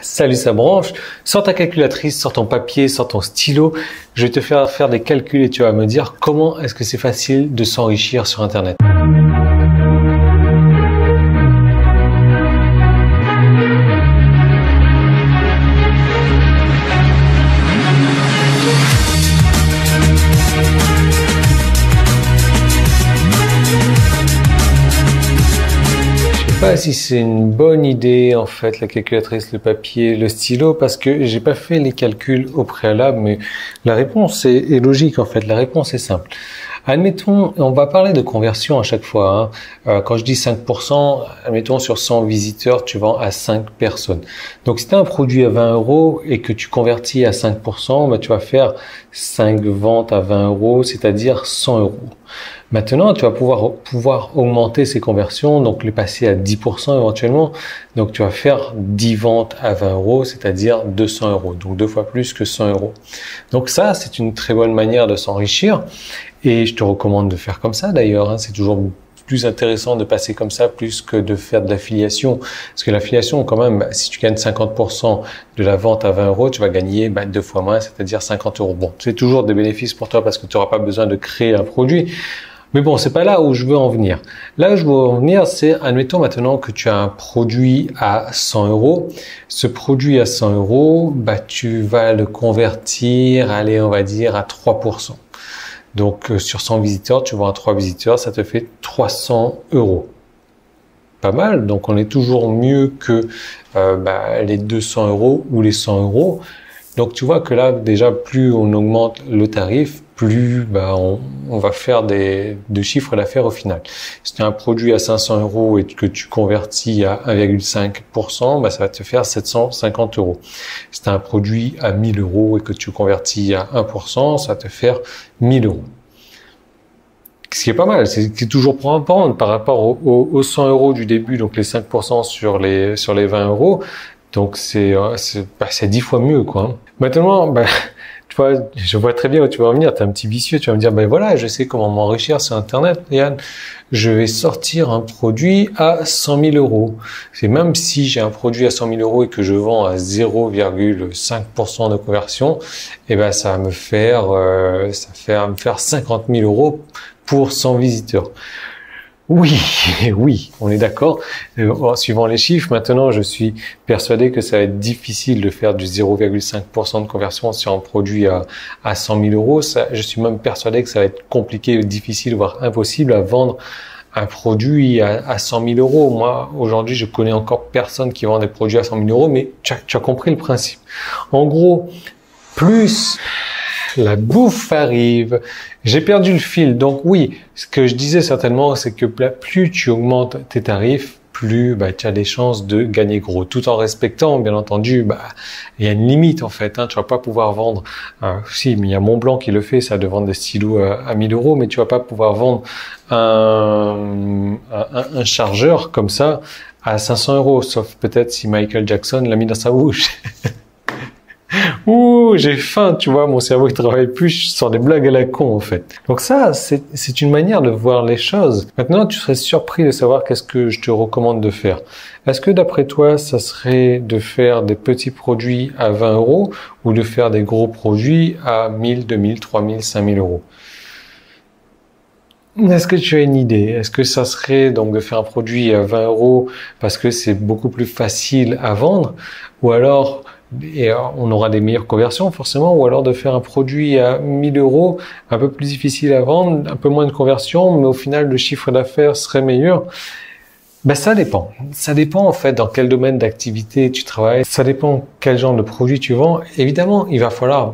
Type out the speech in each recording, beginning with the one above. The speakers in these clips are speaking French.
Salut, ça branche. Sors ta calculatrice, sors ton papier, sors ton stylo. Je vais te faire des calculs et tu vas me dire comment est-ce que c'est facile de s'enrichir sur Internet. Pas si c'est une bonne idée en fait, la calculatrice, le papier, le stylo, parce que j'ai pas fait les calculs au préalable, mais la réponse est logique en fait, la réponse est simple. Admettons, on va parler de conversion à chaque fois, hein. Quand je dis 5%, admettons sur 100 visiteurs, tu vends à 5 personnes. Donc si tu as un produit à 20 € et que tu convertis à 5%, bah, tu vas faire 5 ventes à 20 €, c'est-à-dire 100 €. Maintenant, tu vas pouvoir augmenter ces conversions, donc les passer à 10% éventuellement. Donc, tu vas faire 10 ventes à 20 €, c'est-à-dire 200 €. Donc, 2 fois plus que 100 €. Donc, ça, c'est une très bonne manière de s'enrichir. Et je te recommande de faire comme ça, d'ailleurs, hein. C'est toujours plus intéressant de passer comme ça plus que de faire de l'affiliation. Parce que l'affiliation, quand même, si tu gagnes 50% de la vente à 20 €, tu vas gagner 2 fois moins, c'est-à-dire 50 €. Bon, c'est toujours des bénéfices pour toi parce que tu n'auras pas besoin de créer un produit. Mais bon, c'est pas là où je veux en venir. Là où je veux en venir, c'est, admettons maintenant que tu as un produit à 100 €. Ce produit à 100 €, bah, tu vas le convertir, allez, on va dire, à 3%. Donc, sur 100 visiteurs, tu vends à 3 visiteurs, ça te fait 300 €. Pas mal. Donc, on est toujours mieux que les 200 € ou les 100 €. Donc, tu vois que là, déjà, plus on augmente le tarif, plus on va faire de chiffre d'affaires au final. Si tu as un produit à 500 € et que tu convertis à 1,5%, ça va te faire 750 €. Si tu as un produit à 1000 € et que tu convertis à 1%, ça va te faire 1000 €. Ce qui est pas mal, c'est toujours pour un prendre par rapport aux 100 € du début, donc les 5% sur les 20 €. Donc c'est 10 fois mieux, quoi. Maintenant, tu vois, je vois très bien où tu vas en venir. T'es un petit vicieux, tu vas me dire, voilà, je sais comment m'enrichir sur Internet, Yann. Je vais sortir un produit à 100 000 €. C'est même si j'ai un produit à 100 000 € et que je vends à 0,5% de conversion, ça va me faire 50 000 € pour 100 visiteurs. Oui, oui, on est d'accord. Suivant les chiffres, maintenant, je suis persuadé que ça va être difficile de faire du 0,5% de conversion sur un produit à 100 000 €. Je suis même persuadé que ça va être compliqué, difficile, voire impossible à vendre un produit à 100 000 €. Moi, aujourd'hui, je connais encore personne qui vend des produits à 100 000 €, mais tu as compris le principe. En gros, plus la bouffe arrive. J'ai perdu le fil. Donc oui, ce que je disais certainement, c'est que plus tu augmentes tes tarifs, plus tu as des chances de gagner gros. Tout en respectant, bien entendu, il y a une limite en fait. Tu vas pas pouvoir vendre. Si, mais il y a Montblanc qui le fait, ça, de vendre des stylos à 1000 €, mais tu vas pas pouvoir vendre un chargeur comme ça à 500 €, sauf peut-être si Michael Jackson l'a mis dans sa bouche. Ouh, j'ai faim, tu vois, mon cerveau il travaille plus, je sors des blagues à la con en fait. Donc ça, c'est une manière de voir les choses. Maintenant, tu serais surpris de savoir qu'est-ce que je te recommande de faire. Est-ce que d'après toi, ça serait de faire des petits produits à 20 € ou de faire des gros produits à 1000, 2000, 3000, 5000 €? Est-ce que tu as une idée? Est-ce que ça serait donc de faire un produit à 20 € parce que c'est beaucoup plus facile à vendre, ou alors on aura des meilleures conversions forcément, ou alors de faire un produit à 1000 €, un peu plus difficile à vendre, un peu moins de conversion, mais au final le chiffre d'affaires serait meilleur? Ça dépend. Ça dépend en fait dans quel domaine d'activité tu travailles. Ça dépend quel genre de produit tu vends. Évidemment, il va falloir,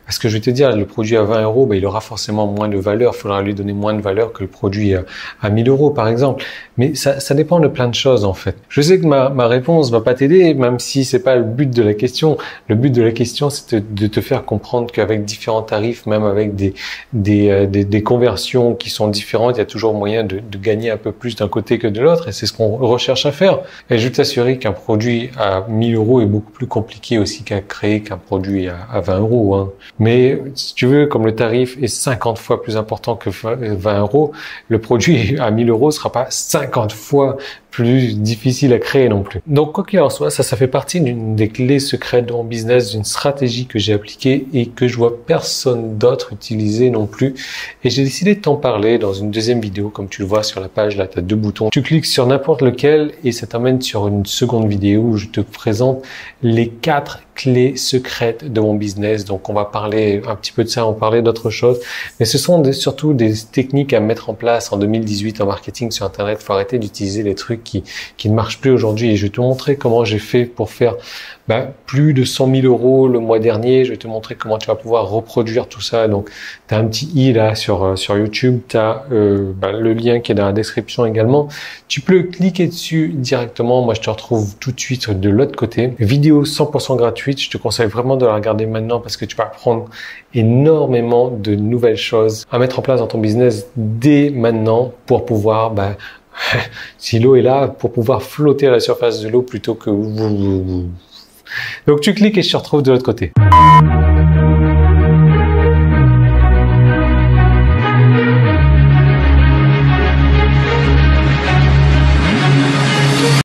parce que je vais te dire, le produit à 20 €, il aura forcément moins de valeur. Il faudra lui donner moins de valeur que le produit à 1000 € par exemple. Mais ça dépend de plein de choses en fait. Je sais que ma réponse va pas t'aider, même si c'est pas le but de la question. Le but de la question, c'est de te faire comprendre qu'avec différents tarifs, même avec des conversions qui sont différentes, il y a toujours moyen de gagner un peu plus d'un côté que de l'autre. Et c'est ce qu'on recherche à faire. Et je vais t'assurer qu'un produit à 1000 € est beaucoup plus compliqué aussi qu'à créer qu'un produit à 20 €. Hein. Mais si tu veux, comme le tarif est 50 fois plus important que 20 €, le produit à 1000 € sera pas 50 fois plus difficile à créer non plus. Donc, quoi qu'il en soit, ça fait partie d'une des clés secrètes de mon business, d'une stratégie que j'ai appliquée et que je vois personne d'autre utiliser non plus. Et j'ai décidé de t'en parler dans une deuxième vidéo. Comme tu le vois sur la page, là, tu as 2 boutons. Tu cliques sur n'importe lequel et ça t'amène sur une seconde vidéo où je te présente les 4 clés secrètes de mon business. Donc, on va parler un petit peu de ça, on va parler d'autres choses. Mais ce sont surtout des techniques à mettre en place en 2018 en marketing sur Internet. Il faut arrêter d'utiliser les trucs qui ne marchent plus aujourd'hui. Et je vais te montrer comment j'ai fait pour faire plus de 100 000 euros le mois dernier. Je vais te montrer comment tu vas pouvoir reproduire tout ça. Donc, tu as un petit i là sur YouTube. Tu as le lien qui est dans la description également. Tu peux cliquer dessus directement. Moi, je te retrouve tout de suite de l'autre côté. Vidéo 100% gratuite. Je te conseille vraiment de la regarder maintenant parce que tu vas apprendre énormément de nouvelles choses à mettre en place dans ton business dès maintenant pour pouvoir si l'eau est là, pour pouvoir flotter à la surface de l'eau plutôt que... Donc tu cliques et je te retrouve de l'autre côté.